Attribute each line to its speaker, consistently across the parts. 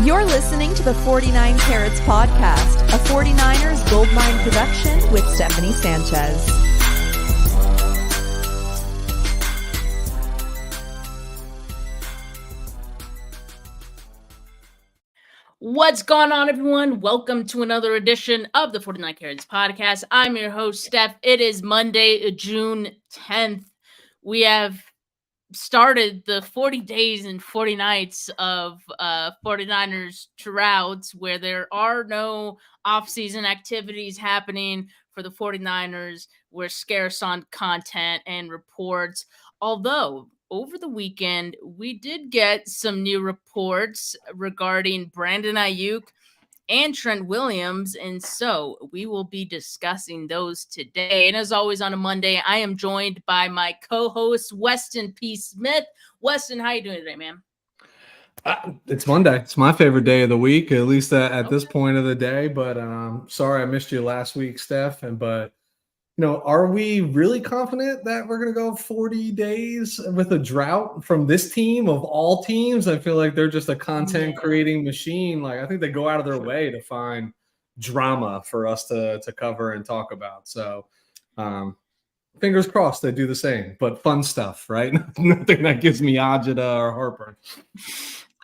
Speaker 1: You're listening to the 49 Carats Podcast, a 49ers Goldmine production with Stephanie Sanchez.
Speaker 2: What's going on, everyone? Welcome to another edition of the 49 Carats Podcast. I'm your host, Steph. It is Monday, June 10th. We have started the 40 days and 40 nights of 49ers droughts, where there are no off-season activities happening for the 49ers. We're scarce on content and reports, although over the weekend we did get some new reports regarding Brandon Aiyuk and Trent Williams, and so we will be discussing those today. And as always on a Monday, I am joined by my co-host, Weston P. Smith. Weston, how you doing today, man?
Speaker 3: It's Monday. It's my favorite day of the week, at least at this point of the day. But sorry I missed you last week, Steph. But are we really confident that we're going to go 40 days with a drought from this team of all teams? I feel like they're just a content creating machine. Like, I think they go out of their way to find drama for us to cover and talk about. So fingers crossed they do the same, but fun stuff, right? Nothing that gives me agita or heartburn.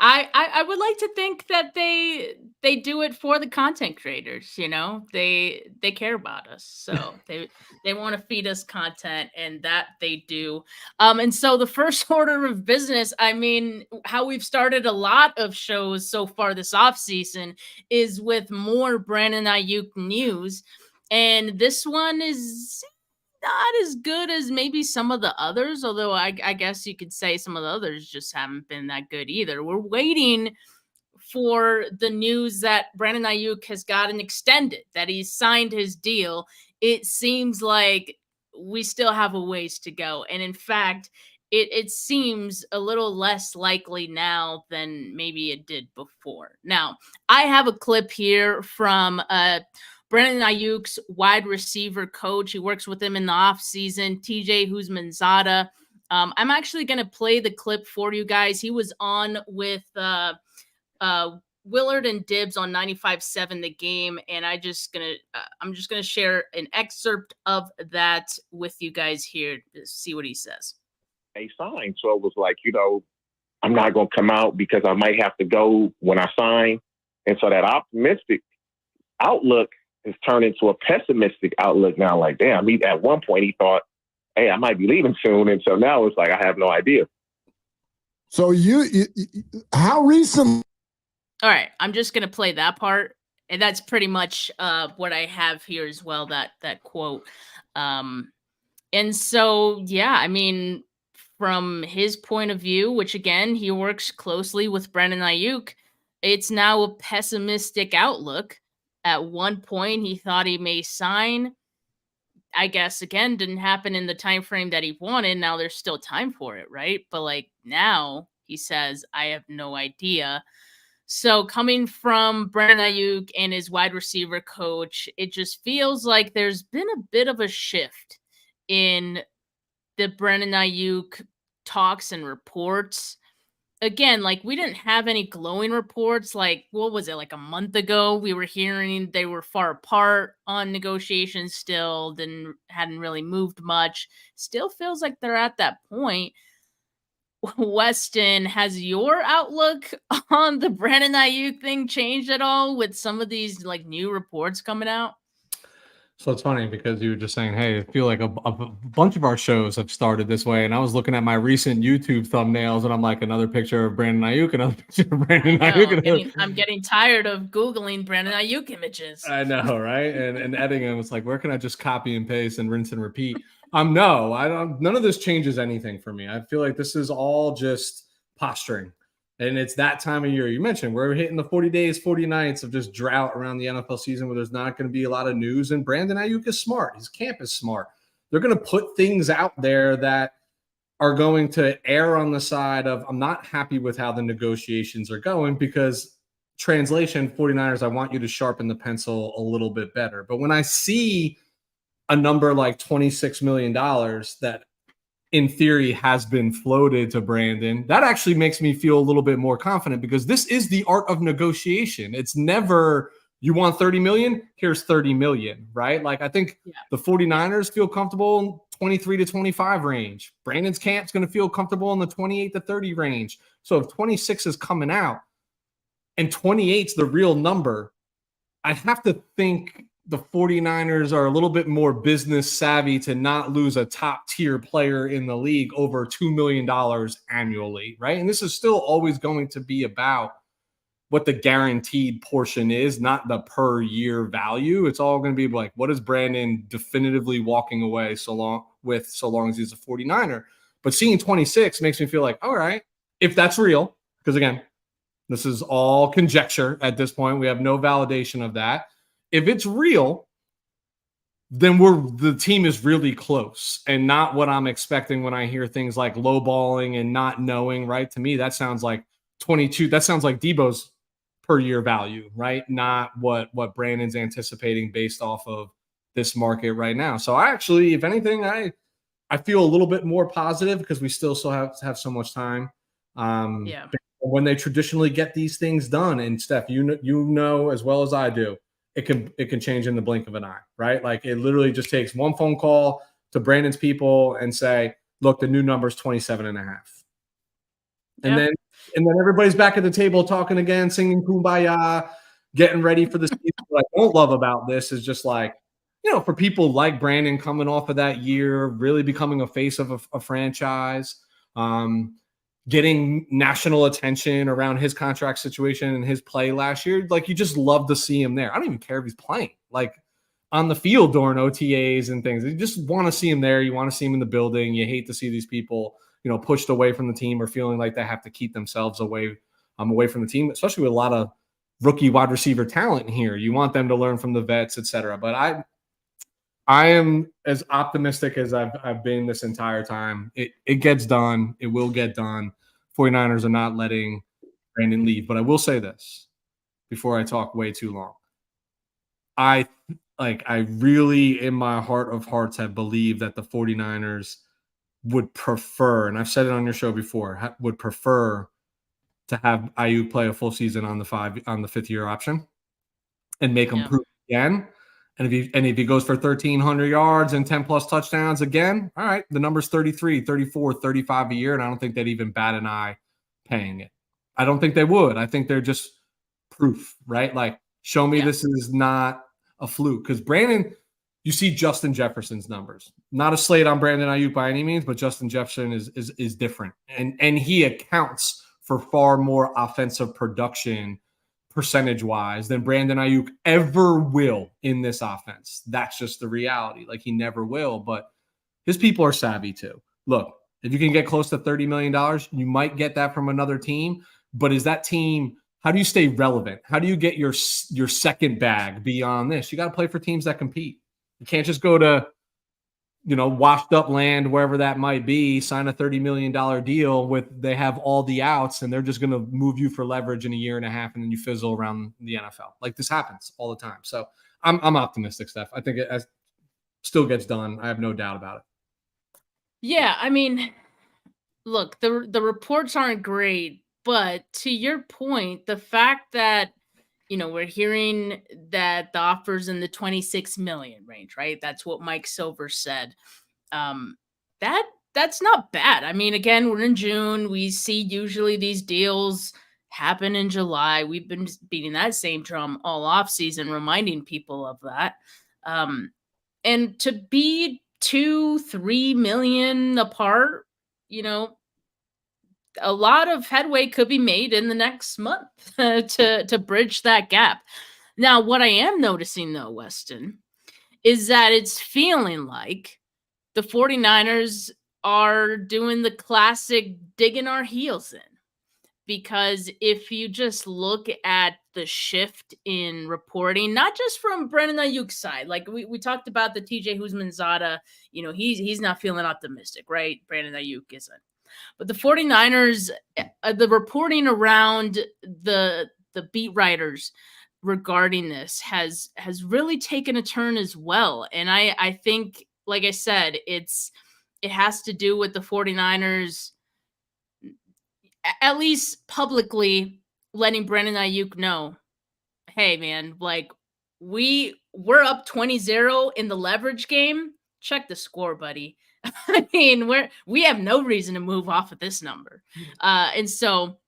Speaker 2: I would like to think that they do it for the content creators. They care about us, so they want to feed us content, and that they do. And so the first order of business, I mean, how we've started a lot of shows so far this offseason is with more Brandon Aiyuk news, and this one is not as good as maybe some of the others, although I guess you could say some of the others just haven't been that good either. We're waiting for the news that Brandon Aiyuk has gotten extended, that he's signed his deal. It seems like we still have a ways to go. And in fact, it seems a little less likely now than maybe it did before. Now, I have a clip here from Brandon Aiyuk's wide receiver coach. He works with him in the offseason, TJ Houshmandzadeh. I'm actually going to play the clip for you guys. He was on with Willard and Dibbs on 95.7 The Game, and I'm just gonna share an excerpt of that with you guys here to see what he says.
Speaker 4: They signed, so it was like, I'm not going to come out because I might have to go when I sign, and so that optimistic outlook has turned into a pessimistic outlook now. Like, damn, at one point he thought, hey, I might be leaving soon. And so now it's like, I have no idea.
Speaker 5: So how recent?
Speaker 2: All right. I'm just going to play that part. And that's pretty much what I have here as well, that quote. And so, yeah, I mean, from his point of view, which again, he works closely with Brandon Aiyuk, it's now a pessimistic outlook. At one point, he thought he may sign. I guess, again, didn't happen in the time frame that he wanted. Now there's still time for it, right? But now he says, I have no idea. So coming from Brandon Aiyuk and his wide receiver coach, it just feels like there's been a bit of a shift in the Brandon Aiyuk talks and reports. Again, we didn't have any glowing reports. What was it, a month ago? We were hearing they were far apart on negotiations still, hadn't really moved much. Still feels like they're at that point. Weston, has your outlook on the Brandon Aiyuk thing changed at all with some of these new reports coming out?
Speaker 3: So it's funny because you were just saying, hey, I feel like a bunch of our shows have started this way. And I was looking at my recent YouTube thumbnails, and I'm like, another picture of Brandon Aiyuk, another picture of Brandon Aiyuk.
Speaker 2: I'm getting tired of Googling Brandon Aiyuk images.
Speaker 3: I know, right? And editing them, it's like, where can I just copy and paste and rinse and repeat? No, I don't. None of this changes anything for me. I feel like this is all just posturing. And it's that time of year you mentioned. We're hitting the 40 days, 40 nights of just drought around the NFL season where there's not going to be a lot of news. And Brandon Aiyuk is smart. His camp is smart. They're going to put things out there that are going to err on the side of, I'm not happy with how the negotiations are going, because translation, 49ers, I want you to sharpen the pencil a little bit better. But when I see a number like $26 million that in theory, has been floated to Brandon, that actually makes me feel a little bit more confident, because this is the art of negotiation. It's never, you want 30 million, here's 30 million, right? Like, I think the 49ers feel comfortable in 23 to 25 range. Brandon's camp's going to feel comfortable in the 28 to 30 range. So if 26 is coming out and 28's the real number, I have to think the 49ers are a little bit more business savvy to not lose a top tier player in the league over $2 million annually, right? And this is still always going to be about what the guaranteed portion is, not the per year value. It's all going to be like, what is Brandon definitively walking away so long as he's a 49er? But seeing 26 makes me feel like, all right, if that's real, because again, this is all conjecture at this point. We have no validation of that. If it's real, then the team is really close, and not what I'm expecting when I hear things like lowballing and not knowing, right? To me, that sounds like 22. That sounds like Debo's per year value, right? Not what Brandon's anticipating based off of this market right now. So I actually, if anything, I feel a little bit more positive, because we still have so much time. When they traditionally get these things done, and Steph, you know as well as I do, it can change in the blink of an eye, right? Like, it literally just takes one phone call to Brandon's people and say, look, the new number is 27.5. And then everybody's back at the table talking again, singing Kumbaya, getting ready for the season. What I don't love about this is just like, for people like Brandon coming off of that year, really becoming a face of a franchise, getting national attention around his contract situation and his play last year. Like, you just love to see him there. I don't even care if he's playing, like, on the field during OTAs and things. You just want to see him there. You want to see him in the building. You hate to see these people, pushed away from the team or feeling like they have to keep themselves away from the team, especially with a lot of rookie wide receiver talent here. You want them to learn from the vets, et cetera. But I am as optimistic as I've been this entire time. It gets done. It will get done. 49ers are not letting Brandon leave. But I will say this before I talk way too long. I really, in my heart of hearts, have believed that the 49ers would prefer, and I've said it on your show before, would prefer to have Aiyuk play a full season on the 5th year option and make him prove again. And if he goes for 1,300 yards and 10 plus touchdowns again, all right, the number's 33, 34, 35 a year, and I don't think they'd even bat an eye paying it. I don't think they would. I think they're just proof, right? Like, show me this is not a fluke. Because Brandon, you see Justin Jefferson's numbers. Not a slate on Brandon Aiyuk by any means, but Justin Jefferson is different. And he accounts for far more offensive production percentage-wise than Brandon Aiyuk ever will in this offense. That's just the reality. Like, he never will, but his people are savvy too. Look, if you can get close to $30 million, you might get that from another team, but is that team, how do you stay relevant? How do you get your second bag beyond this? You got to play for teams that compete. You can't just go to, washed up land, wherever that might be, sign a $30 million deal they have all the outs and they're just going to move you for leverage in a year and a half, and then you fizzle around the NFL. Like, this happens all the time. So I'm optimistic, Steph. I think it still gets done. I have no doubt about it.
Speaker 2: Yeah, I mean, look, the reports aren't great, but to your point, the fact that we're hearing that the offer's in the 26 million range, right? That's what Mike Silver said. That's not bad. I mean, again, we're in June. We see usually these deals happen in July. We've been beating that same drum all off season, reminding people of that. And to be 2-3 million apart, a lot of headway could be made in the next month to bridge that gap. Now, what I am noticing, though, Weston, is that it's feeling like the 49ers are doing the classic digging our heels in. Because if you just look at the shift in reporting, not just from Brandon Aiyuk's side, like we talked about the TJ Husmanzada, he's not feeling optimistic, right? Brandon Aiyuk isn't. But the 49ers, the reporting around the beat writers regarding this has really taken a turn as well. And I think, like I said, it's it has to do with the 49ers, at least publicly, letting Brandon Aiyuk know, hey, man, like, we're up 20-0 in the leverage game. Check the score, buddy. I mean, we have no reason to move off of this number. And so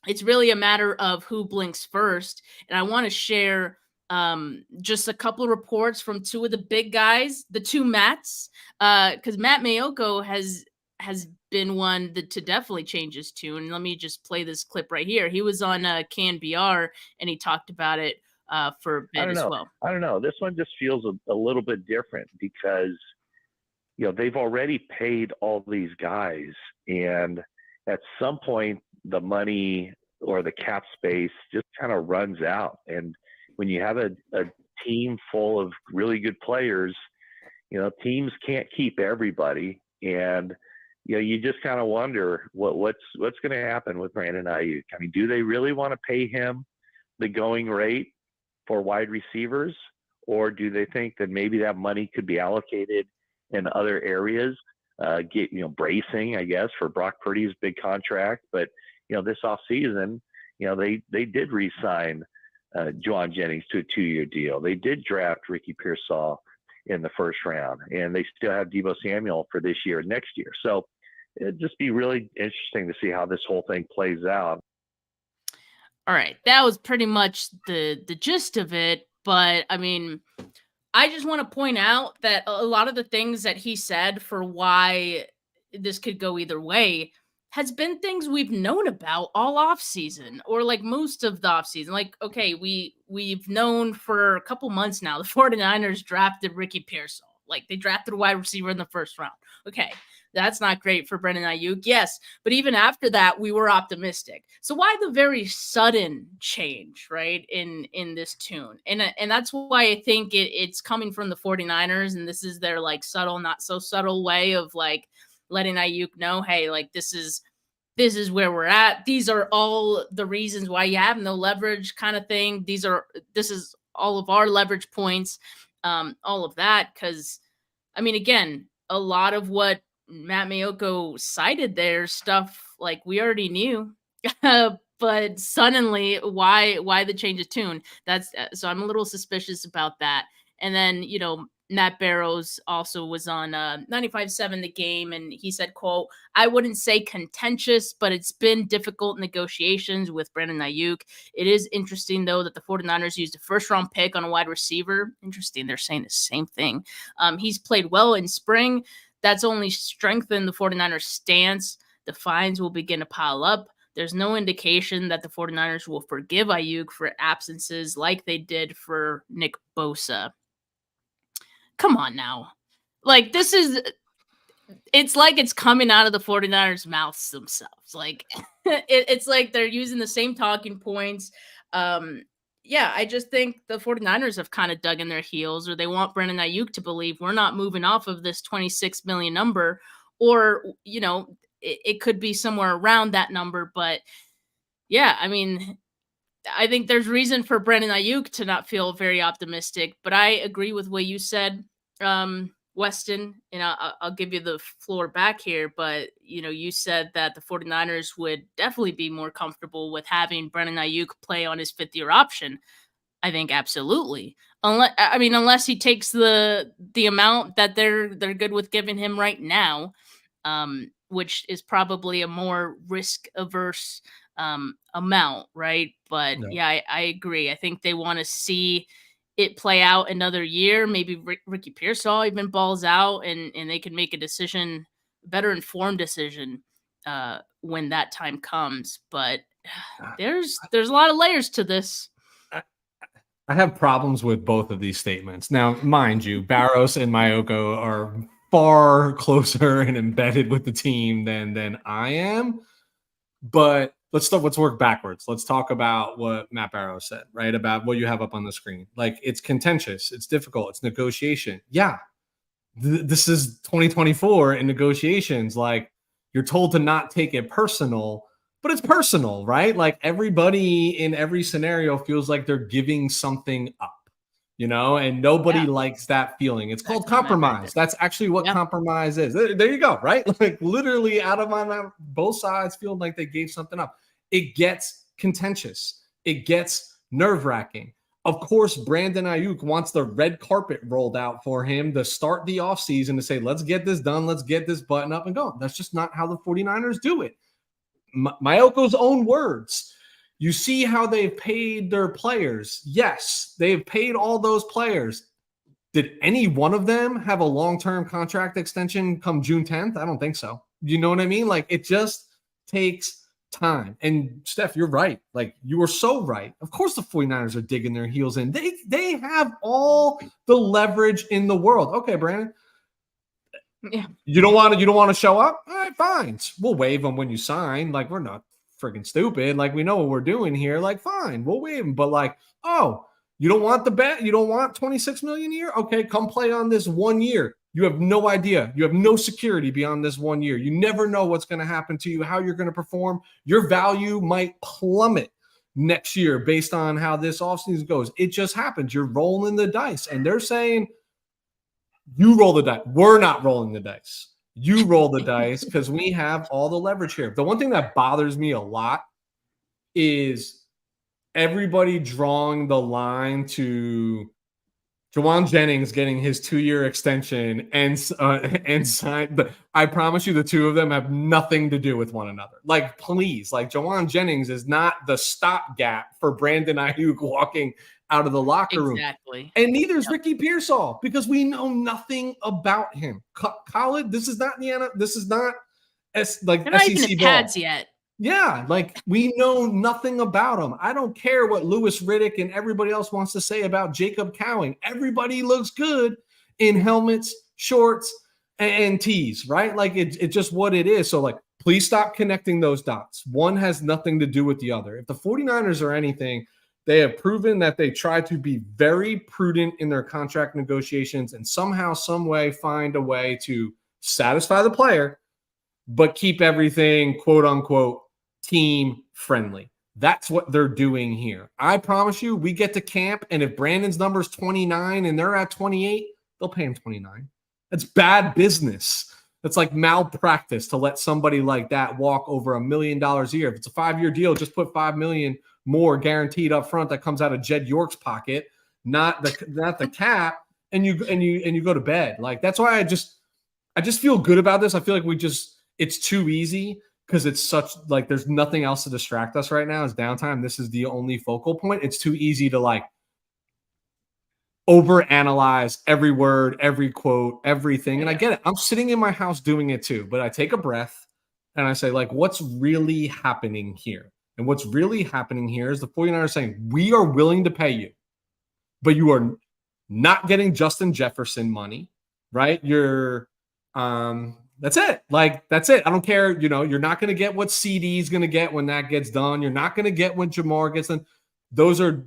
Speaker 2: it's really a matter of who blinks first. And I want to share just a couple of reports from two of the big guys, the two Matts, because Matt Mayoko has been one to definitely change his tune. Let me just play this clip right here. He was on KNBR and he talked about it for a bit as well.
Speaker 6: I don't know. This one just feels a little bit different because, you know, they've already paid all these guys, and at some point the money or the cap space just kind of runs out. And when you have a team full of really good players, you know, teams can't keep everybody. And, you know, you just kind of wonder what's going to happen with Brandon Aiyuk. I mean, do they really want to pay him the going rate for wide receivers, or do they think that maybe that money could be allocated in other areas? Bracing, I guess, for Brock Purdy's big contract. But, you know, this offseason, you know, they did re-sign Juwan Jennings to a 2-year deal. They did draft Ricky Pearsall in the first round, and they still have Deebo Samuel for this year and next year. So it'd just be really interesting to see how this whole thing plays out.
Speaker 2: All right, that was pretty much the gist of it. But I mean, I just want to point out that a lot of the things that he said for why this could go either way has been things we've known about all off season, or like most of the off season. Like, okay, we've known for a couple months now, the 49ers drafted Ricky Pearsall. Like, they drafted a wide receiver in the first round. Okay, that's not great for Brandon Aiyuk. Yes, but even after that, we were optimistic. So why the very sudden change, right, in this tune? And that's why I think it's coming from the 49ers, and this is their like subtle, not so subtle way of like letting Aiyuk know, hey, like this is where we're at. These are all the reasons why you have no leverage, kind of thing. This is all of our leverage points, all of that. Because I mean, again, a lot of what Matt Mayoko cited there, stuff like we already knew, but suddenly why the change of tune? So I'm a little suspicious about that. And then, you know, Matt Barrows also was on 95.7 The Game, and he said, quote, I wouldn't say contentious, but it's been difficult negotiations with Brandon Aiyuk. It is interesting, though, that the 49ers used a first-round pick on a wide receiver. Interesting, they're saying the same thing. He's played well in spring. That's only strengthened the 49ers' stance. The fines will begin to pile up. There's no indication that the 49ers will forgive Aiyuk for absences like they did for Nick Bosa. Come on now. Like, it's like it's coming out of the 49ers' mouths themselves. Like, it's like they're using the same talking points. Yeah, I just think the 49ers have kind of dug in their heels, or they want Brandon Aiyuk to believe we're not moving off of this 26 million number, or, you know, it could be somewhere around that number. But yeah, I mean, I think there's reason for Brandon Aiyuk to not feel very optimistic, but I agree with what you said, Weston, and I'll give you the floor back here. But, you know, you said that the 49ers would definitely be more comfortable with having Brandon Aiyuk play on his 5th-year option. I think absolutely. Unless he takes the amount that they're good with giving him right now, which is probably a more risk-averse amount, right? But no. Yeah, I agree. I think they want to see it play out another year. Maybe Ricky Pearsall even balls out, and they can make a decision, better informed decision, when that time comes. But there's a lot of layers to this.
Speaker 3: I have problems with both of these statements. Now, mind you, Barros and Mayoko are far closer and embedded with the team than I am. But let's work backwards. Let's talk about what Matt Barrows said, right? About what you have up on the screen. Like, it's contentious, it's difficult, it's negotiation. Yeah, this is 2024 in negotiations. Like, you're told to not take it personal, but it's personal, right? Like, everybody in every scenario feels like they're giving something up. and nobody
Speaker 2: Yeah.
Speaker 3: likes that feeling. It's called
Speaker 2: That's not my
Speaker 3: compromise.
Speaker 2: idea.
Speaker 3: That's actually what
Speaker 2: Yeah.
Speaker 3: compromise is. There you go, right? Like literally out of my mouth, both sides feel like they gave something up. It gets contentious. It gets nerve-wracking. Of course, Brandon Aiyuk wants the red carpet rolled out for him to start the offseason to say, let's get this done. Let's get this button up and go. That's just not how the 49ers do it. Mayoko's own words. You see how they've paid their players. Yes, they've paid all those players. Did any one of them have a long-term contract extension come June 10th? I don't think so. You know what I mean? Like, it just takes time. And Steph, you're right. Like, you were so right. Of course the 49ers are digging their heels in. They have all the leverage in the world. Okay, Brandon.
Speaker 2: Yeah.
Speaker 3: You don't want to show up? All right, fine. We'll waive them when you sign. Like, we're not freaking stupid. Like, we know what we're doing here. Like, fine, we'll waive them. But like, oh, you don't want the bet? You don't want $26 million a year? Okay, come play on this 1 year. You have no idea. You have no security beyond this 1 year. You never know what's going to happen to you, how you're going to perform. Your value might plummet next year based on how this offseason goes. It just happens. You're rolling the dice. And they're saying, you roll the dice. We're not rolling the dice. You roll the dice because we have all the leverage here. The one thing that bothers me a lot is everybody drawing the line to Jawan Jennings getting his 2-year extension and signed. But I promise you, the two of them have nothing to do with one another. Like, please, like Jawan Jennings is not the stopgap for Brandon Aiyuk walking out of the locker room.
Speaker 2: Exactly.
Speaker 3: And neither is Ricky Pearsall because we know nothing about him. College, this is not Indiana. This is not like
Speaker 2: They're not
Speaker 3: SEC
Speaker 2: even in
Speaker 3: ball.
Speaker 2: pads yet.
Speaker 3: Yeah, like we know nothing about him. I don't care what Louis Riddick and everybody else wants to say about Jacob Cowing. Everybody looks good in helmets, shorts, and tees, right? Like it's just what it is. So like, please stop connecting those dots. One has nothing to do with the other. If the 49ers are anything, they have proven that they try to be very prudent in their contract negotiations and somehow, some way find a way to satisfy the player, but keep everything, quote unquote, team friendly. That's what they're doing here. I promise you, we get to camp, and if Brandon's number is 29 and they're at 28, they'll pay him 29. That's bad business. That's like malpractice to let somebody like that walk over $1 million a year. If it's a 5-year deal, just put $5 million more guaranteed up front that comes out of Jed York's pocket, not the cap, and you go to bed. Like, that's why I just feel good about this. I feel like it's too easy because it's such like there's nothing else to distract us right now. It's downtime. This is the only focal point. It's too easy to like overanalyze every word, every quote, everything. And I get it. I'm sitting in my house doing it too, but I take a breath and I say, like, what's really happening here? And what's really happening here is the 49ers saying, we are willing to pay you, but you are not getting Justin Jefferson money, right? You're that's it. Like, that's it. I don't care. You're not going to get what CD is going to get when that gets done. You're not going to get when Jamar gets done. Those are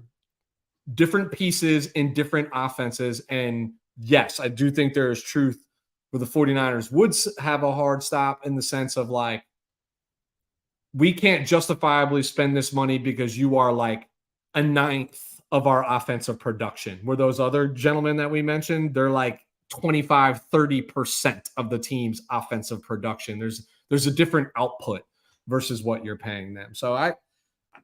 Speaker 3: different pieces in different offenses. And yes, I do think there is truth where the 49ers would have a hard stop in the sense of like, we can't justifiably spend this money because you are like a ninth of our offensive production. Where those other gentlemen that we mentioned, they're like 25-30% of the team's offensive production. There's a different output versus what you're paying them. So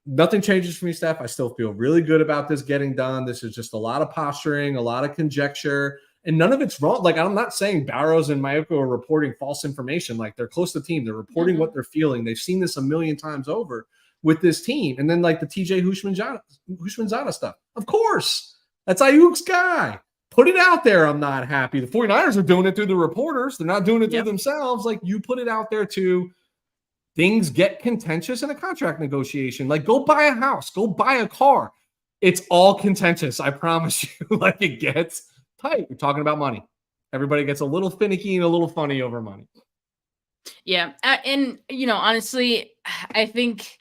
Speaker 3: nothing changes for me, Steph. I still feel really good about this getting done. This is just a lot of posturing, a lot of conjecture, and none of it's wrong. Like, I'm not saying Barrows and Mayoko are reporting false information. Like, they're close to the team. They're reporting what they're feeling. They've seen this a million times over with this team. And then like the TJ Houshmandzadeh stuff. Of course, that's Aiyuk's guy. Put it out there. I'm not happy. The 49ers are doing it through the reporters. They're not doing it through themselves. Like, you put it out there too. Things get contentious in a contract negotiation. Like, go buy a house, go buy a car. It's all contentious. I promise you. Like, it gets tight. We're talking about money. Everybody gets a little finicky and a little funny over money.
Speaker 2: Yeah. And, honestly, I think,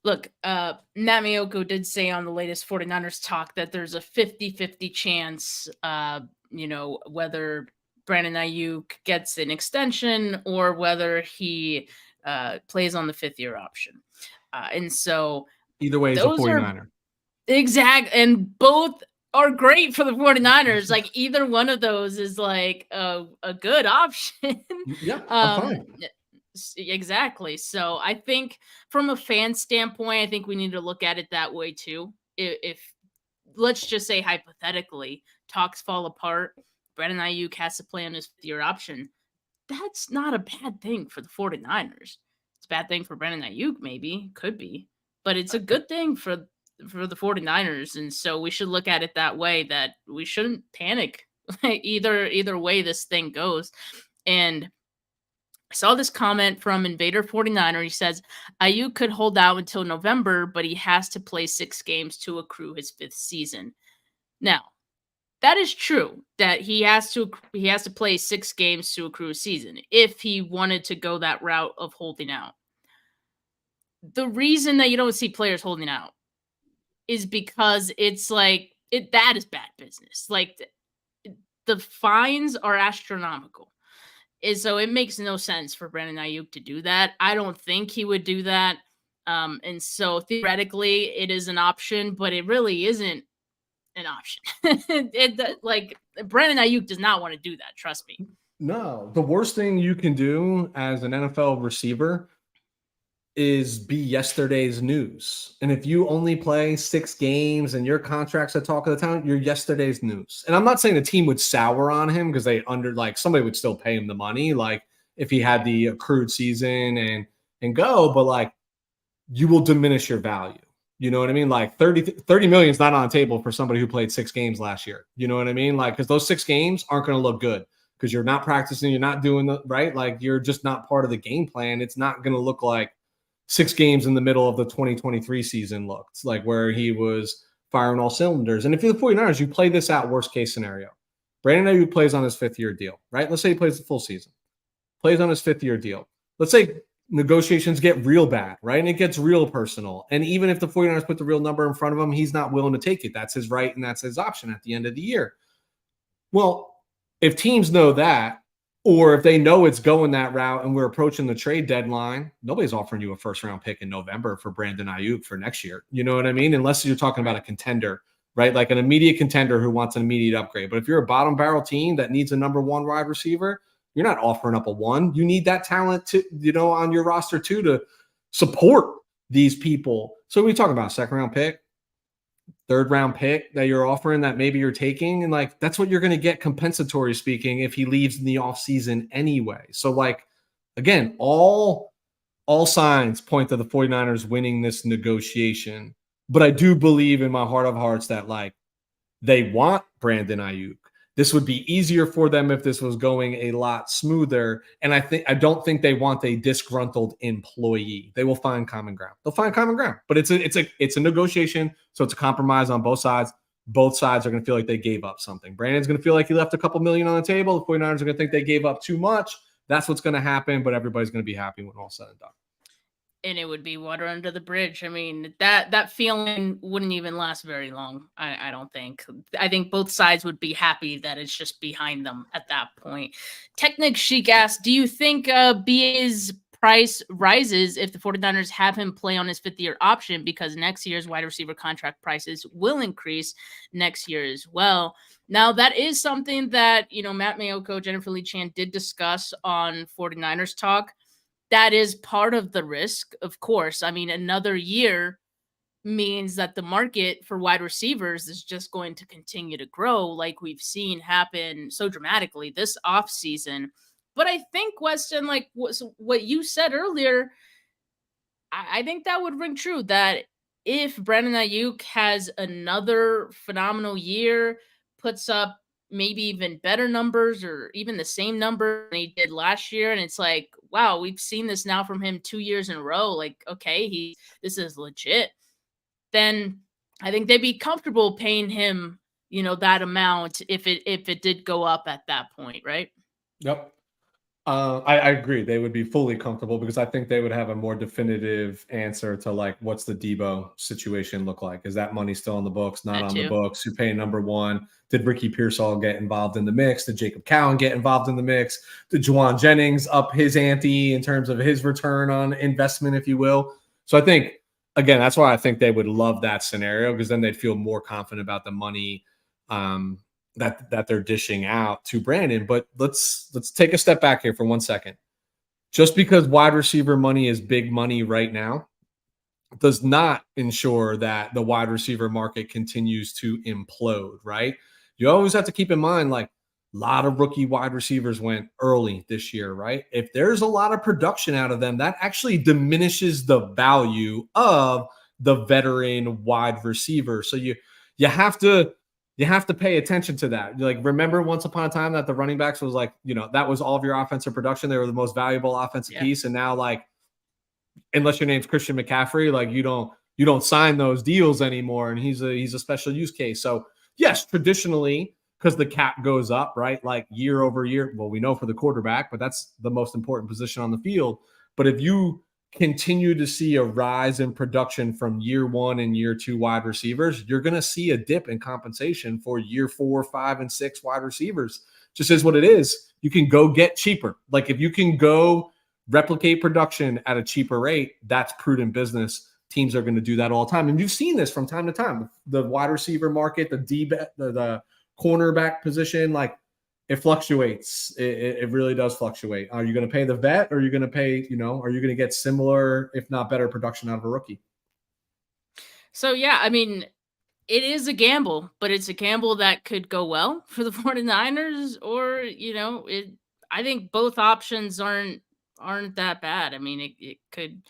Speaker 2: look, Matt Mayoko did say on the latest 49ers talk that there's a 50-50 chance, whether Brandon Aiyuk gets an extension or whether he plays on the 5th-year option. And so
Speaker 3: either way, he's a 49er.
Speaker 2: Exactly. And both are great for the 49ers. Like either one of those is like a good option.
Speaker 3: Yeah, I'm fine.
Speaker 2: Exactly. So I think from a fan standpoint, I think we need to look at it that way too. If let's just say hypothetically, talks fall apart, Brandon Aiyuk has to play on his 5th-year option. That's not a bad thing for the 49ers. It's a bad thing for Brandon Aiyuk, maybe, could be, but it's a good thing for the 49ers. And so we should look at it that way, that we shouldn't panic either way this thing goes. And I saw this comment from Invader 49er. He says, Aiyuk could hold out until November, but he has to play 6 games to accrue his 5th season. Now, that is true that he has to play 6 games to accrue a season if he wanted to go that route of holding out. The reason that you don't see players holding out is because it's like that is bad business. Like the fines are astronomical. And so it makes no sense for Brandon Aiyuk to do that. I don't think he would do that. And so theoretically it is an option, but it really isn't an option. Like Brandon Aiyuk does not want to do that. Trust me.
Speaker 3: No, the worst thing you can do as an NFL receiver is be yesterday's news. And if you only play 6 games and your contract's a talk of the town, you're yesterday's news. And I'm not saying the team would sour on him because somebody would still pay him the money, like if he had the accrued season and go, but like you will diminish your value. You know what I mean? Like 30 million is not on the table for somebody who played 6 games last year. You know what I mean? Like, because those 6 games aren't going to look good because you're not practicing, you're not doing the right. Like you're just not part of the game plan. It's not going to look like 6 games in the middle of the 2023 season looked like, where he was firing all cylinders. And if you're the 49ers, you play this out worst case scenario. Brandon Aiyuk plays on his 5th-year deal, right? Let's say he plays the full season, plays on his 5th-year deal. Let's say negotiations get real bad, right? And it gets real personal. And even if the 49ers put the real number in front of him, he's not willing to take it. That's his right and that's his option at the end of the year. Well, if teams know that, or if they know it's going that route and we're approaching the trade deadline, nobody's offering you a 1st-round pick in November for Brandon Aiyuk for next year. You know what I mean? Unless you're talking about a contender, right? Like an immediate contender who wants an immediate upgrade. But if you're a bottom barrel team that needs a number 1 wide receiver, you're not offering up a 1. You need that talent to, on your roster too, to support these people. So we talking about a 2nd-round pick, 3rd-round pick that you're offering that maybe you're taking. And like, that's what you're going to get compensatory speaking if he leaves in the offseason anyway. So like, again, all signs point to the 49ers winning this negotiation. But I do believe in my heart of hearts that like they want Brandon Aiyuk. This would be easier for them if this was going a lot smoother. And I don't think they want a disgruntled employee. They will find common ground. They'll find common ground. But it's a negotiation, so it's a compromise on both sides. Both sides are going to feel like they gave up something. Brandon's going to feel like he left a couple million on the table. The 49ers are going to think they gave up too much. That's what's going to happen, but everybody's going to be happy when all's said and done.
Speaker 2: And it would be water under the bridge. I mean, that feeling wouldn't even last very long. I don't think. I think both sides would be happy that it's just behind them at that point. Technic Chic asks, do you think BA's price rises if the 49ers have him play on his 5th-year option, because next year's wide receiver contract prices will increase next year as well? Now, that is something that, Matt Mayoko, Jennifer Lee Chan did discuss on 49ers Talk. That is part of the risk, of course. I mean, another year means that the market for wide receivers is just going to continue to grow like we've seen happen so dramatically this offseason. But I think, Weston, like what you said earlier, I think that would ring true, that if Brandon Aiyuk has another phenomenal year, puts up maybe even better numbers or even the same number than he did last year, and it's like, wow, we've seen this now from him 2 years in a row. Like, okay, this is legit. Then I think they'd be comfortable paying him, that amount if it did go up at that point, right?
Speaker 3: Yep. I agree. They would be fully comfortable because I think they would have a more definitive answer to like, what's the Debo situation look like? Is that money still on the books? Not on the books? Who paying number 1? Did Ricky Pearsall get involved in the mix? Did Jacob Cowan get involved in the mix? Did Juwan Jennings up his ante in terms of his return on investment, if you will? So I think, again, that's why I think they would love that scenario, because then they'd feel more confident about the money that they're dishing out to Brandon. But let's take a step back here for 1 second. Just because wide receiver money is big money right now does not ensure that the wide receiver market continues to implode, right? You always have to keep in mind, like, a lot of rookie wide receivers went early this year, right? If there's a lot of production out of them, that actually diminishes the value of the veteran wide receiver. So you have to pay attention to that. Like, remember once upon a time that the running backs was like, that was all of your offensive production. They were the most valuable offensive piece. And now, like, unless your name's Christian McCaffrey, like, you don't sign those deals anymore. And he's a special use case. So yes, traditionally, because the cap goes up, right? Like, year over year. Well, we know for the quarterback, but that's the most important position on the field. But if you continue to see a rise in production from year 1 and year 2 wide receivers, you're going to see a dip in compensation for year 4, 5, and 6 wide receivers. Just is what it is. You can go get cheaper. Like, if you can go replicate production at a cheaper rate, that's prudent business. Teams are going to do that all the time. And you've seen this from time to time. The wide receiver market, the cornerback position, like, it fluctuates. It really does fluctuate. Are you going to pay the vet, or are you going to pay, are you going to get similar, if not better, production out of a rookie?
Speaker 2: So, yeah, I mean, it is a gamble, but it's a gamble that could go well for the 49ers, or, I think both options aren't that bad. I mean, it could,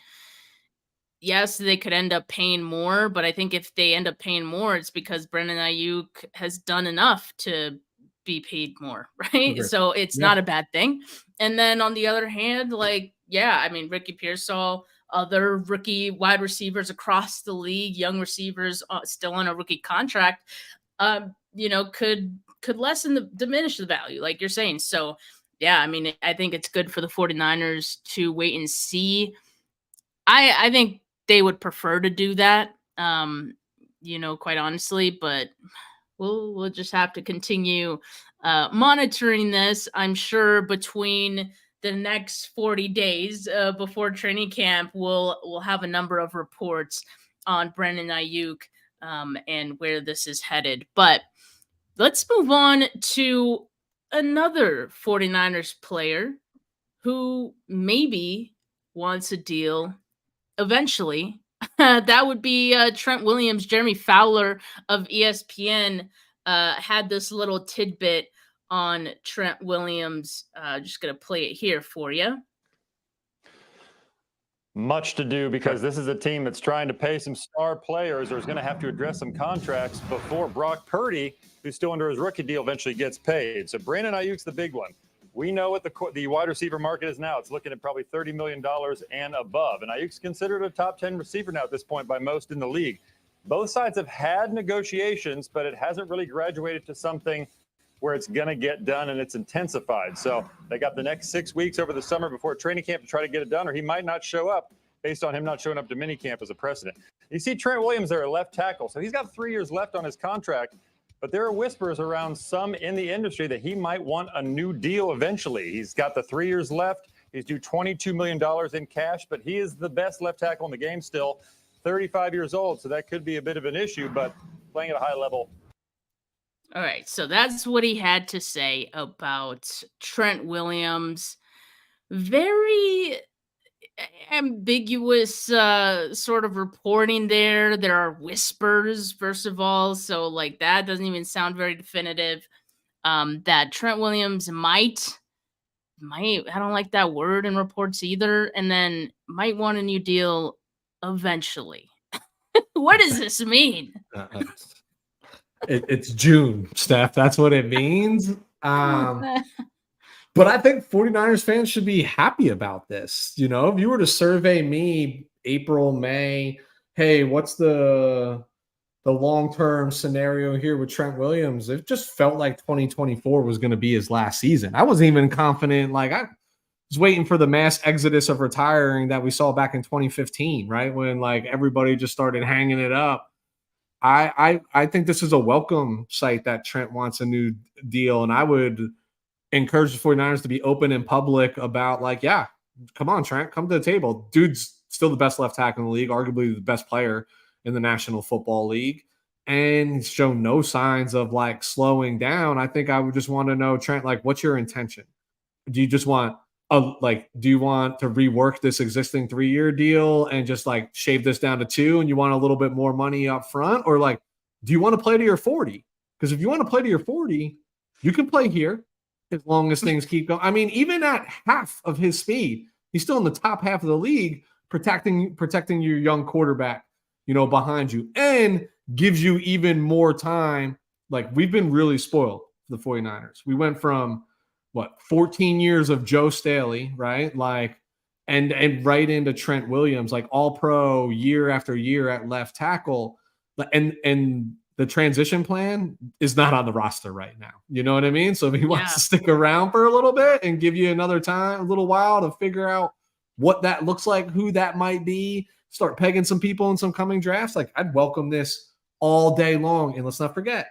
Speaker 2: yes, they could end up paying more, but I think if they end up paying more, it's because Brandon Aiyuk has done enough to be paid more, right?
Speaker 3: Okay.
Speaker 2: So it's not a bad thing. And then on the other hand, like, I mean, Ricky Pearsall, other rookie wide receivers across the league, young receivers still on a rookie contract, could diminish the value, like you're saying. So, yeah, I mean, I think it's good for the 49ers to wait and see. I think they would prefer to do that, quite honestly, but we'll just have to continue monitoring this. I'm sure between the next 40 days before training camp, we'll have a number of reports on Brandon Aiyuk and where this is headed. But let's move on to another 49ers player who maybe wants a deal eventually. That would be Trent Williams. Jeremy Fowler of ESPN had this little tidbit on Trent Williams. Just going to play it here for you.
Speaker 7: Much to do, because this is a team that's trying to pay some star players, or is going to have to address some contracts before Brock Purdy, who's still under his rookie deal, eventually gets paid. So Brandon Aiyuk's the big one. We know what the wide receiver market is now. It's looking at probably $30 million and above. And Aiyuk's considered a top 10 receiver now at this point by most in the league. Both sides have had negotiations, but it hasn't really graduated to something where it's going to get done and it's intensified. So they got the next 6 weeks over the summer before training camp to try to get it done, or he might not show up based on him not showing up to minicamp as a precedent. You see Trent Williams there, a left tackle. So he's got 3 years left on his contract, but there are whispers around some in the industry that he might want a new deal eventually. He's got the 3 years left. He's due $22 million in cash, but he is the best left tackle in the game still, 35 years old. So that could be a bit of an issue, but playing at a high level.
Speaker 2: All right, so that's what he had to say about Trent Williams. Very ambiguous sort of reporting there. There are whispers, first of all, so like that doesn't even sound very definitive. That Trent Williams might, I don't like that word in reports either, and then might want a new deal eventually. What does this mean?
Speaker 3: It's June, Steph. That's what it means. But I think 49ers fans should be happy about this. If you were to survey me April, May, hey, what's the long-term scenario here with Trent Williams? It just felt like 2024 was going to be his last season. I wasn't even confident. Like, I was waiting for the mass exodus of retiring that we saw back in 2015, right? When like everybody just started hanging it up. I think this is a welcome sight that Trent wants a new deal. And I would encourage the 49ers to be open and public about like, yeah, come on, Trent, come to the table. Dude's still the best left tackle in the league, arguably the best player in the National Football League. and he's shown no signs of like slowing down. I think I would just want to know, Trent, like, what's your intention? Do you just want do you want to rework this existing 3-year deal and just like shave this down to 2 and you want a little bit more money up front? Or like, do you want to play to your 40? Because if you want to play to your 40, you can play here as long as things keep going. I mean, even at half of his speed, he's still in the top half of the league, protecting your young quarterback, behind you, and gives you even more time. Like, we've been really spoiled for the 49ers. We went from 14 years of Joe Staley, right? Like, and right into Trent Williams, like all pro year after year at left tackle. And the transition plan is not on the roster right now. You know what I mean? So if he wants to stick around for a little bit and give you another time, a little while to figure out what that looks like, who that might be, start pegging some people in some coming drafts, like, I'd welcome this all day long. And let's not forget,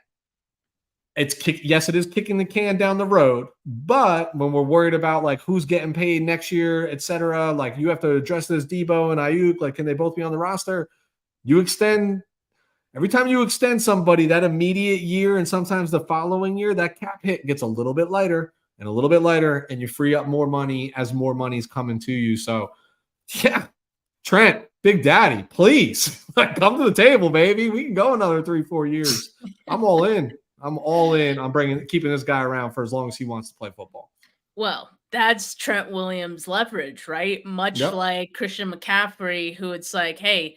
Speaker 3: yes, it is kicking the can down the road, but when we're worried about like who's getting paid next year, et cetera, like you have to address this Debo and Aiyuk, like, can they both be on the roster? Every time you extend somebody that immediate year and sometimes the following year, that cap hit gets a little bit lighter and a little bit lighter, and you free up more money as more money's coming to you. So yeah, Trent, Big Daddy, please come to the table, baby. We can go another 3-4 years. I'm all in. I'm keeping this guy around for as long as he wants to play football.
Speaker 2: Well, that's Trent Williams' leverage, right? Much like Christian McCaffrey, who it's like, hey,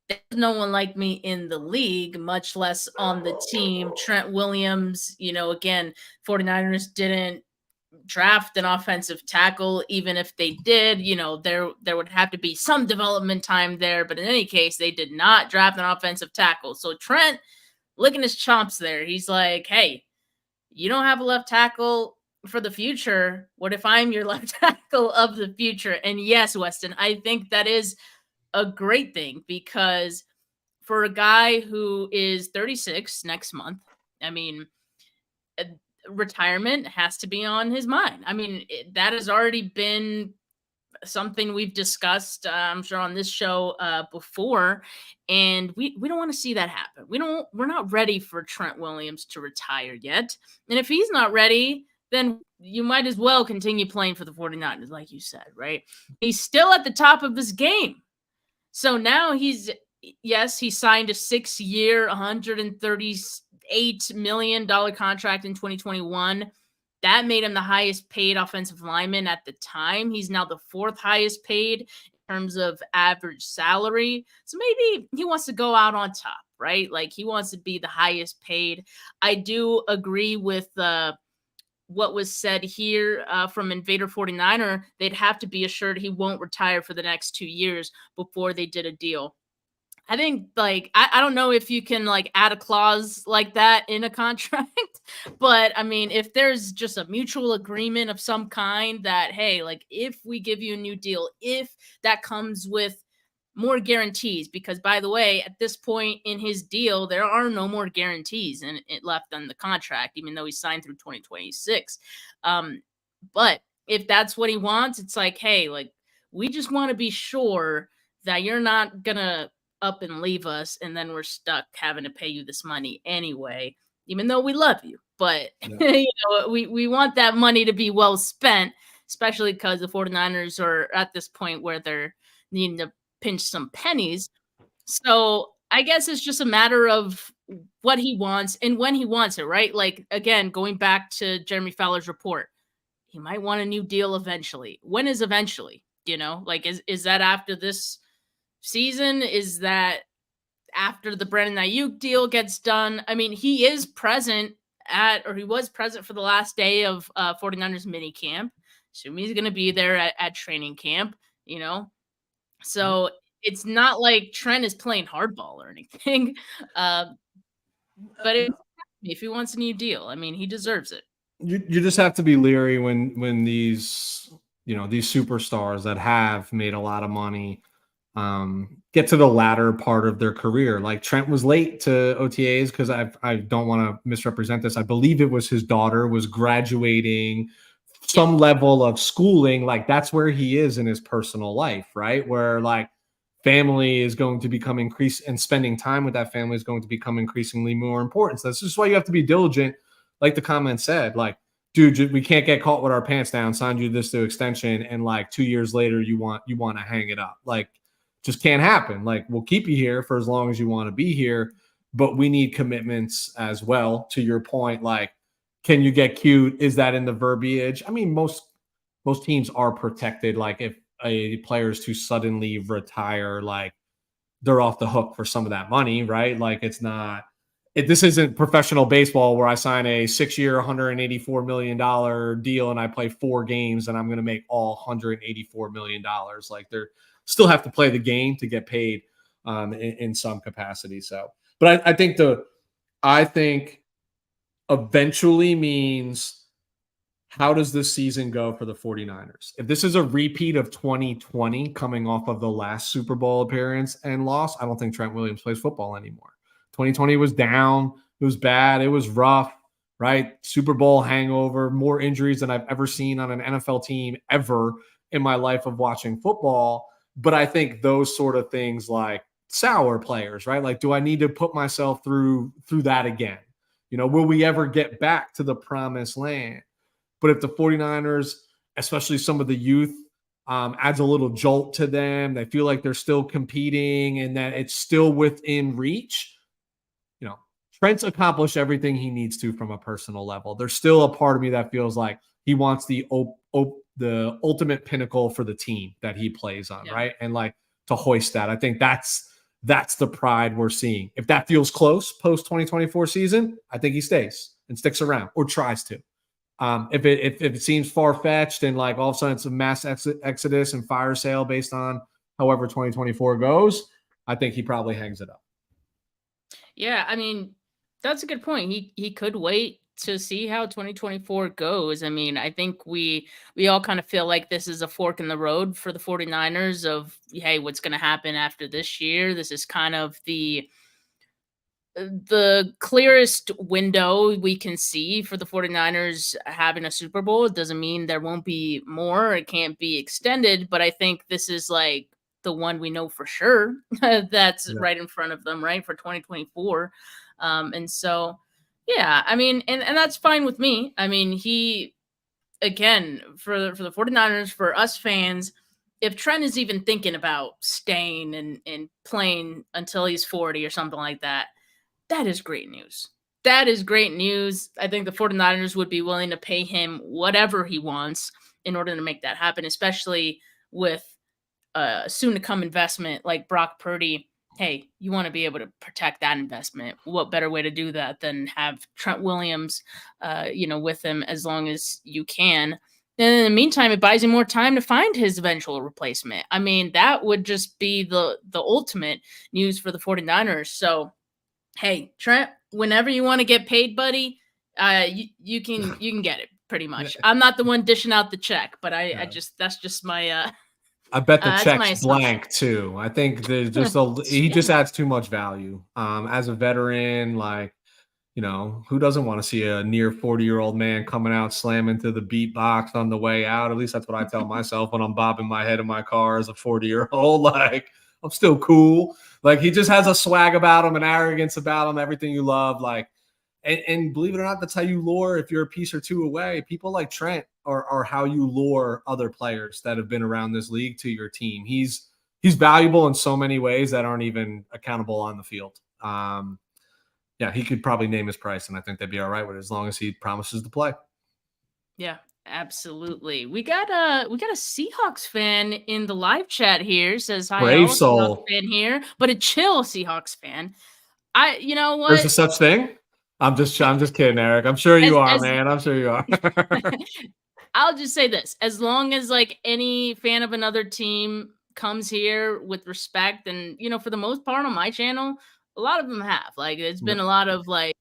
Speaker 2: there's no one like me in the league, much less on the team. Trent Williams, again, 49ers didn't draft an offensive tackle. Even if they did, there would have to be some development time there. But in any case, they did not draft an offensive tackle. So Trent, licking his chops there. He's like, hey, you don't have a left tackle for the future. What if I'm your left tackle of the future? And yes, Weston, I think that is a great thing, because for a guy who is 36 next month, I mean, retirement has to be on his mind. I mean, that has already been something we've discussed, I'm sure, on this show before, and we don't want to see that happen. We're not ready for Trent Williams to retire yet. And if he's not ready, then you might as well continue playing for the 49ers, like you said, right? He's still at the top of his game. So now he signed a 6-year, $138 million contract in 2021. That made him the highest paid offensive lineman at the time. He's now the 4th highest paid in terms of average salary. So maybe he wants to go out on top, right? Like, he wants to be the highest paid. I do agree with what was said here from Invader 49er. They'd have to be assured he won't retire for the next 2 years before they did a deal. I think, like, I don't know if you can, like, add a clause like that in a contract, but I mean, if there's just a mutual agreement of some kind that, hey, like, if we give you a new deal, if that comes with more guarantees, because by the way, at this point in his deal, there are no more guarantees and it left on the contract, even though he signed through 2026. But if that's what he wants, it's like, hey, like, we just want to be sure that you're not gonna up and leave us, and then we're stuck having to pay you this money anyway, even though we love you. But we want that money to be well spent, especially because the 49ers are at this point where they're needing to pinch some pennies. So I guess it's just a matter of what he wants and when he wants it, right? Like, again, going back to Jeremy Fowler's report, he might want a new deal eventually. When is eventually? Like, is that after this season? Is that after the Brandon Aiyuk deal gets done? I mean, he was present for the last day of 49ers mini camp. Assume he's going to be there at training camp, So it's not like Trent is playing hardball or anything. But if he wants a new deal, I mean, he deserves it.
Speaker 3: You just have to be leery when these superstars that have made a lot of money get to the latter part of their career. Like, Trent was late to OTAs because I don't want to misrepresent this. I believe it was his daughter was graduating some level of schooling. Like, that's where he is in his personal life, right? Where, like, family is going to become and spending time with that family is going to become increasingly more important. So that's just why you have to be diligent. Like the comment said, like, dude, we can't get caught with our pants down, signed you this to extension, and like 2 years later you want to hang it up. Like, just can't happen. Like, we'll keep you here for as long as you want to be here, but we need commitments as well. To your point, like, can you get cute? Is that in the verbiage? I mean, most teams are protected. Like, if a player is to suddenly retire, like, they're off the hook for some of that money, right? Like, this isn't professional baseball where I sign a 6-year, $184 million deal and I play 4 games and I'm going to make all $184 million. Like, they're still have to play the game to get paid in some capacity. So, but I think eventually means, how does this season go for the 49ers? If this is a repeat of 2020 coming off of the last Super Bowl appearance and loss, I don't think Trent Williams plays football anymore. 2020 was down. It was bad. It was rough, right? Super Bowl hangover, more injuries than I've ever seen on an NFL team ever in my life of watching football. But I think those sort of things, like, sour players, right? Like, do I need to put myself through that again? Will we ever get back to the promised land? But if the 49ers, especially some of the youth, adds a little jolt to them, they feel like they're still competing and that it's still within reach. Trent's accomplished everything he needs to from a personal level. There's still a part of me that feels like he wants the ultimate pinnacle for the team that he plays on, right? And like, to hoist that. I think that's the pride we're seeing. If that feels close post 2024 season, I think he stays and sticks around, or tries to. If it seems far-fetched and like all of a sudden it's a mass exodus and fire sale based on however 2024 goes, I think he probably hangs it up.
Speaker 2: Yeah, I mean, that's a good point. He could wait to see how 2024 goes. I mean, I think we all kind of feel like this is a fork in the road for the 49ers of, hey, what's going to happen after this year? This is kind of the clearest window we can see for the 49ers having a Super Bowl. It doesn't mean there won't be more. It can't be extended, but I think this is like the one we know for sure that's right in front of them, right, for 2024. And so, yeah, I mean, and that's fine with me. I mean, he, again, for the 49ers, for us fans, if Trent is even thinking about staying and playing until he's 40 or something like that, that is great news. That is great news. I think the 49ers would be willing to pay him whatever he wants in order to make that happen, especially with a soon-to-come investment like Brock Purdy. Hey, you want to be able to protect that investment. What better way to do that than have Trent Williams, with him as long as you can. And in the meantime, it buys him more time to find his eventual replacement. I mean, that would just be the ultimate news for the 49ers. So, hey, Trent, whenever you want to get paid, buddy, you can get it pretty much. I'm not the one dishing out the check, but that's just my
Speaker 3: I bet the check's blank too. I think there's just he just adds too much value. As a veteran, like, who doesn't want to see a near 40-year-old man coming out slamming to the beat box on the way out? At least that's what I tell myself when I'm bobbing my head in my car as a 40-year-old. Like, I'm still cool. Like, he just has a swag about him, an arrogance about him, everything you love. Like, and believe it or not, that's how you lure. If you're a piece or two away, people like Trent are how you lure other players that have been around this league to your team. He's valuable in so many ways that aren't even accountable on the field. He could probably name his price, and I think they'd be all right with it as long as he promises to play.
Speaker 2: Yeah, absolutely. We got a Seahawks fan in the live chat here. Says hi,
Speaker 3: brave soul
Speaker 2: Seahawks fan here, but a chill Seahawks fan. You know what?
Speaker 3: There's a such thing. I'm just kidding, Eric. I'm sure you are, man. I'm sure you are.
Speaker 2: I'll just say this. As long as like any fan of another team comes here with respect, and for the most part on my channel, a lot of them have. Like, it's been a lot of like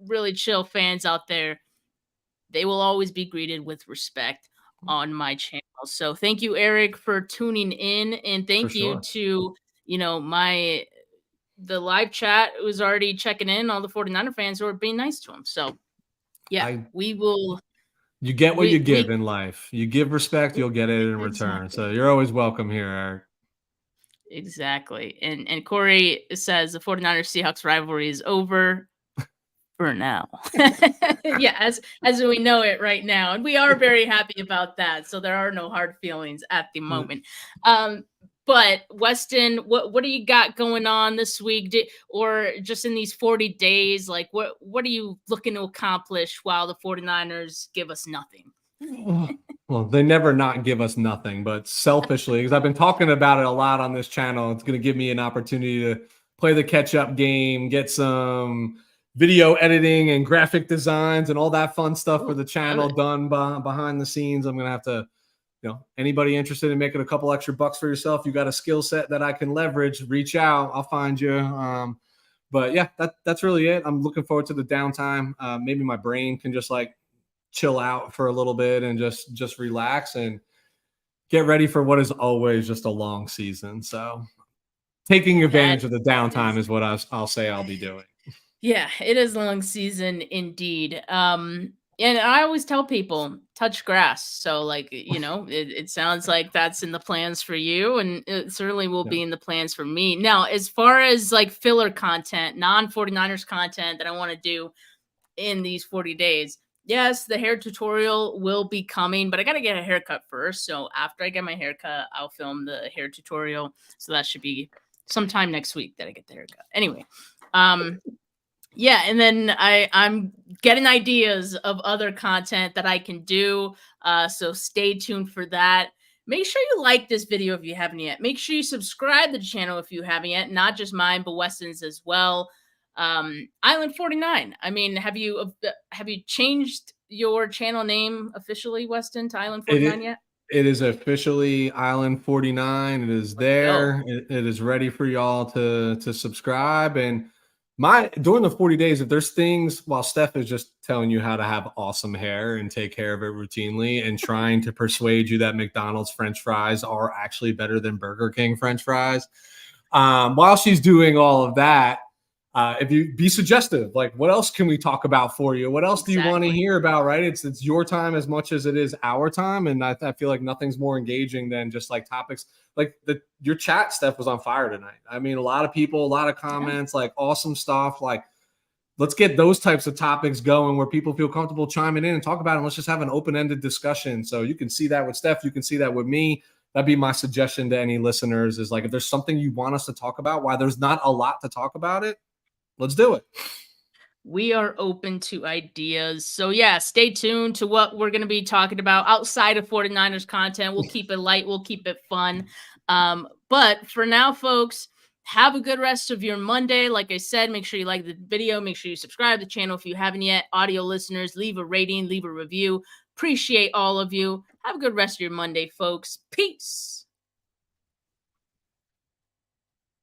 Speaker 2: really chill fans out there. They will always be greeted with respect on my channel. So thank you, Eric, for tuning in, and thank you to the live chat who's already checking in, all the 49er fans who are being nice to him. So we will.
Speaker 3: You get what you give in life. You give respect, you'll get it in return. So you're always welcome here, Eric.
Speaker 2: Exactly. And Corey says the 49ers Seahawks rivalry is over for now. Yeah, as we know it right now. And we are very happy about that. So there are no hard feelings at the moment. But Weston, what do you got going on this week, or just in these 40 days? Like, what are you looking to accomplish while the 49ers give us nothing?
Speaker 3: Well, they never not give us nothing, but selfishly, because I've been talking about it a lot on this channel, it's going to give me an opportunity to play the catch-up game, get some video editing and graphic designs and all that fun stuff for the channel done behind the scenes. I'm going to have to, anybody interested in making a couple extra bucks for yourself, you got a skill set that I can leverage, reach out, I'll find you. But yeah, that's really it. I'm looking forward to the downtime. Maybe my brain can just like chill out for a little bit and just relax and get ready for what is always just a long season. So taking advantage of the downtime is what I'll say I'll be doing.
Speaker 2: Yeah, it is a long season indeed. And I always tell people touch grass. So like, it sounds like that's in the plans for you, and it certainly will be in the plans for me. Now, as far as like filler content, non-49ers content that I want to do in these 40 days, yes, the hair tutorial will be coming, but I got to get a haircut first. So after I get my haircut, I'll film the hair tutorial. So that should be sometime next week that I get the haircut. Anyway, yeah, and then I'm getting ideas of other content that I can do. So stay tuned for that. Make sure you like this video if you haven't yet. Make sure you subscribe to the channel if you haven't yet. Not just mine, but Weston's as well. Island 49. I mean, have you changed your channel name officially, Weston, to Island 49 yet?
Speaker 3: It is officially Island 49. It is there. It is ready for y'all to subscribe. And during the 40 days, if there's things while Steph is just telling you how to have awesome hair and take care of it routinely and trying to persuade you that McDonald's French fries are actually better than Burger King French fries, while she's doing all of that, if you be suggestive, like what else can we talk about for you? What else do you want to hear about? Right? It's your time as much as it is our time. And I feel like nothing's more engaging than just like topics like your chat stuff was on fire tonight. I mean, a lot of people, a lot of comments, like awesome stuff. Like, let's get those types of topics going where people feel comfortable chiming in and talk about it. And let's just have an open-ended discussion. So you can see that with Steph. You can see that with me. That'd be my suggestion to any listeners is like, if there's something you want us to talk about, why there's not a lot to talk about it, let's do it.
Speaker 2: We are open to ideas. So yeah, stay tuned to what we're going to be talking about outside of 49ers content. We'll keep it light. We'll keep it fun. But for now, folks, have a good rest of your Monday. Like I said, make sure you like the video. Make sure you subscribe to the channel if you haven't yet. Audio listeners, leave a rating, leave a review. Appreciate all of you. Have a good rest of your Monday, folks. Peace.